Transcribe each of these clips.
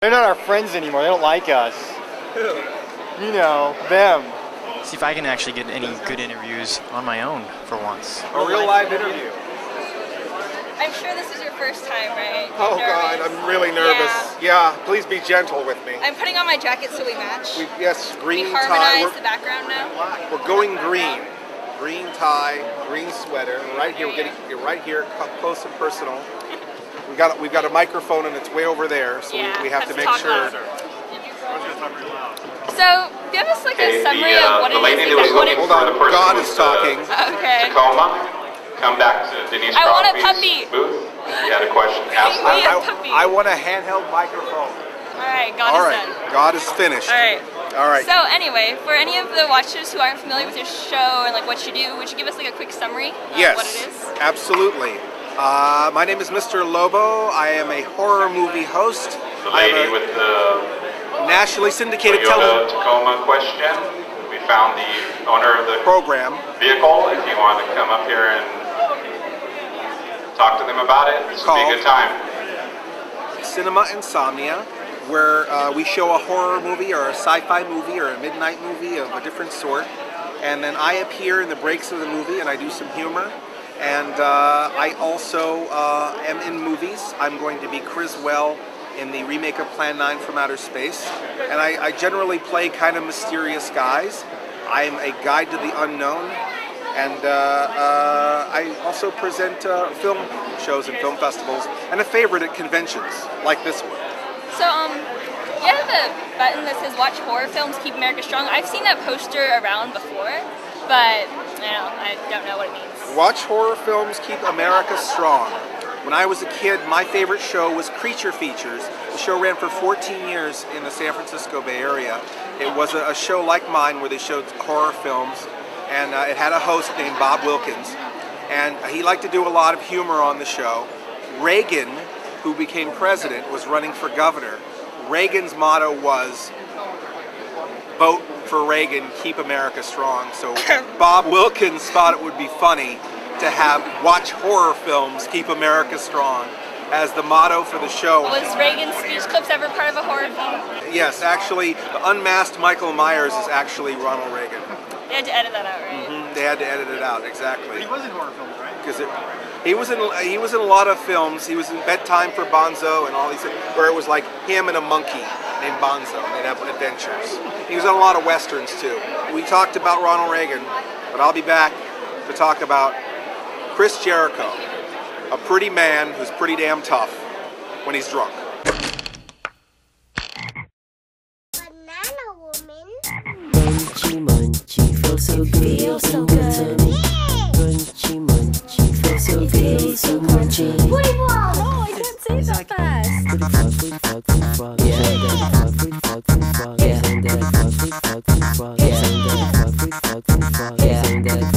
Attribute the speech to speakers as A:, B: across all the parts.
A: They're not our friends anymore. They don't like us.
B: Who?
A: You know, them.
C: See if I can actually get any good interviews on my own for once.
B: A real live interview.
D: I'm sure this is your first time, right?
B: Oh God, I'm really nervous. Yeah, please be gentle with me.
D: I'm putting on my jacket so we match.
B: Yes, green
D: we
B: tie.
D: harmonize the background now.
B: We're going green. Green tie, green sweater. Right here, you're right here, up close and personal. We've got a microphone and it's way over there, so we have to make sure.
D: So, give us like a summary of what it is.
B: Hold on, God is talking.
D: Okay.
E: Tacoma, come back to Denise
D: I want a
E: Crosby's
D: puppy.
E: booth. You had a question? Ask
D: Give me
E: her.
D: a puppy.
B: I want a handheld microphone.
D: Alright, God
B: All
D: is
B: right,
D: done.
B: God is finished.
D: Alright.
B: All right.
D: So anyway, for any of the watchers who aren't familiar with your show and like what you do, would you give us like a quick summary of what it is?
B: Absolutely. My name is Mr. Lobo. I am a horror movie host.
E: The lady with the
B: nationally syndicated
E: Toyota
B: television
E: Tacoma question. We found the owner of the
B: program.
E: vehicle. If you want to come up here and talk to them about it, this would be a good time.
B: Cinema Insomnia, where we show a horror movie or a sci-fi movie or a midnight movie of a different sort. And then I appear in the breaks of the movie and I do some humor. And I also am in movies. I'm going to be Criswell in the remake of Plan 9 from Outer Space. And I generally play kind of mysterious guys. I'm a guide to the unknown. And I also present film shows and film festivals and a favorite at conventions like this one.
D: So, you have the button that says watch horror films, keep America strong. I've seen that poster around before, but I don't know what it means.
B: Watch horror films, keep America strong. When I was a kid, my favorite show was Creature Features. The show ran for 14 years in the San Francisco Bay Area. It was a show like mine where they showed horror films, and it had a host named Bob Wilkins, and he liked to do a lot of humor on the show. Reagan, who became president, was running for governor. Reagan's motto was, vote for Reagan, keep America strong. So Bob Wilkins thought it would be funny to have watch horror films, keep America strong, as the motto for the show.
D: Was Reagan's speech clips ever part of a horror film?
B: Yes, actually, the unmasked Michael Myers is actually Ronald Reagan.
D: They had to edit that out, right?
B: Mm-hmm. They had to edit it out, exactly.
A: But he was in horror films, right?
B: Because he was in a lot of films. He was in Bedtime for Bonzo and all these things, where it was like him and a monkey named Bonzo, and they'd have adventures. He was in a lot of westerns too. We talked about Ronald Reagan, but I'll be back to talk about Chris Jericho, a pretty man who's pretty damn tough when he's drunk.
F: Banana woman.
G: Munchy, munchy, feel so good.
F: Feel so good.
G: Munchy, munchy, feel so good.
F: Feel so crunchy.
D: Oh, I can't say that fast.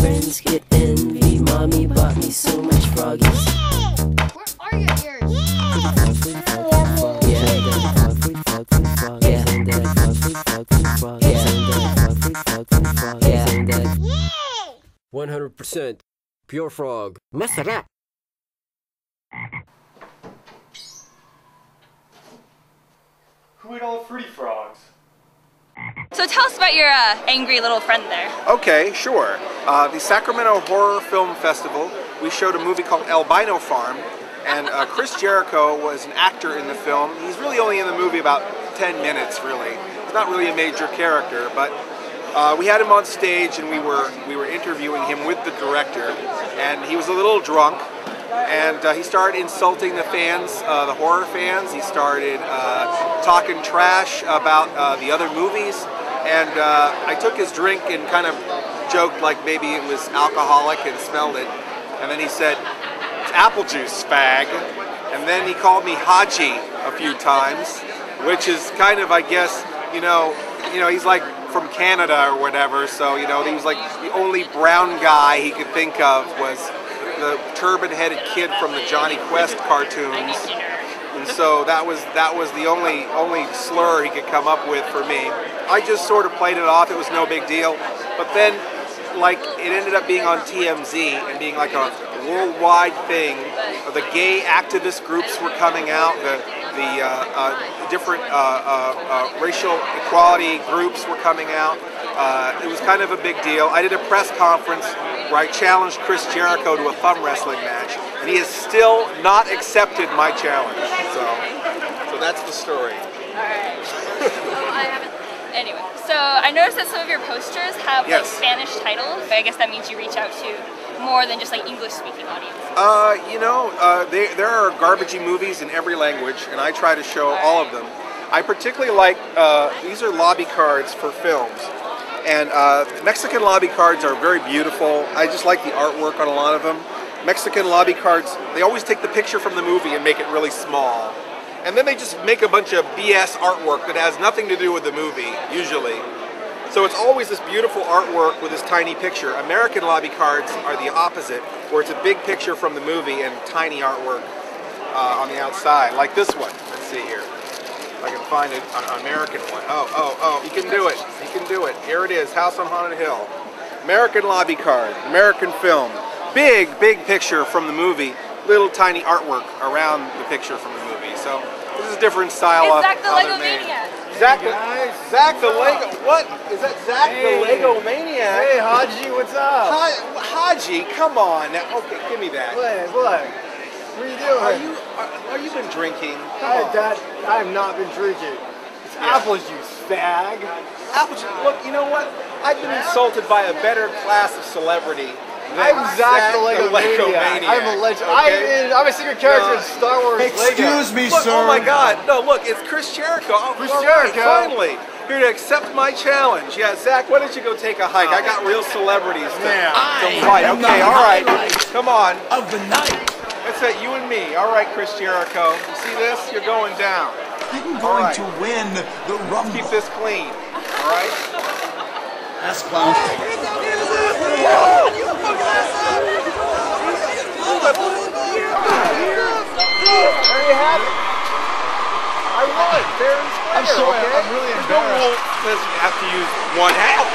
G: Friends get envy. Mommy bought me so much froggies.
F: Where are your ears?
G: 100% pure frog. Masarap.
A: Who ate all the fruity frogs?
D: So tell us about your angry little friend there.
B: Okay, sure. The Sacramento Horror Film Festival, we showed a movie called Albino Farm, and Chris Jericho was an actor in the film. He's really only in the movie about 10 minutes, really. He's not really a major character, but we had him on stage and we were interviewing him with the director, and he was a little drunk, and he started insulting the fans, the horror fans. He started talking trash about the other movies, and I took his drink and kind of joked like maybe it was alcoholic and smelled it, and then he said, "It's apple juice, fag," and then he called me Haji a few times, which is kind of, I guess, you know, he's like from Canada or whatever, so he was like the only brown guy he could think of was the turban-headed kid from the Johnny Quest cartoons, and so that was the only slur he could come up with for me. I just sort of played it off; it was no big deal. But then, like, it ended up being on TMZ and being like a worldwide thing. The gay activist groups were coming out. The different racial equality groups were coming out. It was kind of a big deal. I did a press conference where I challenged Chris Jericho to a thumb wrestling match, and he has still not accepted my challenge. So that's the story.
D: Anyway, so I noticed that some of your posters have like
B: Yes.
D: Spanish titles. I guess that means you reach out to more than just like English-speaking audience.
B: There are garbagey movies in every language, and I try to show all of them. I particularly like, these are lobby cards for films. And Mexican lobby cards are very beautiful. I just like the artwork on a lot of them. Mexican lobby cards, they always take the picture from the movie and make it really small. And then they just make a bunch of BS artwork that has nothing to do with the movie, usually. So it's always this beautiful artwork with this tiny picture. American lobby cards are the opposite, where it's a big picture from the movie and tiny artwork on the outside, like this one. Let's see here. If I can find it, an American one. Oh, you can do it. You can do it. Here it is, House on Haunted Hill. American lobby card, American film. Big picture from the movie, little tiny artwork around the picture from the movie. So this is a different style of
D: Zack the
B: how
D: Lego
B: they're made.
D: Maniac.
B: Zack the Lego. What is that? Zack the Lego Maniac.
A: Hey, Haji, what's up?
B: Haji, come on. Now, okay, give me that.
A: What? What are you doing?
B: Are you been drinking?
A: I have not been drinking. It's apple juice, fag.
B: Apple juice. Look, you know what? I've been insulted by a better class of celebrity.
A: I'm Zack the Lego Maniac. I'm a legend.
B: Okay?
A: I'm a secret character in Star Wars Lego.
H: Excuse me,
B: Look,
H: sir.
B: oh my God! No, look, it's Chris Jericho. Oh,
A: Chris
B: all right,
A: Jericho.
B: finally, here to accept my challenge. Yeah, Zack, why don't you go take a hike? I got real celebrities to fight. Okay, all right, come on.
H: Of the night.
B: That's it, you and me. All right, Chris Jericho. You see this? You're going down.
H: I'm going to win the Rumble.
B: Keep this clean. All right.
H: That's clown.
B: There you have it. I won, fair and square.
H: I'm sorry,
B: okay?
H: I'm really
B: There's no rule that says you have to use one half.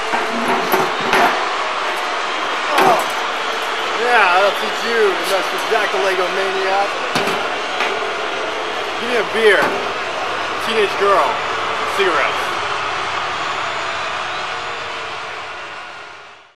A: Yeah, I'll teach you to mess with Zack the Lego Maniac. Give me a beer. Teenage girl. Cigarettes.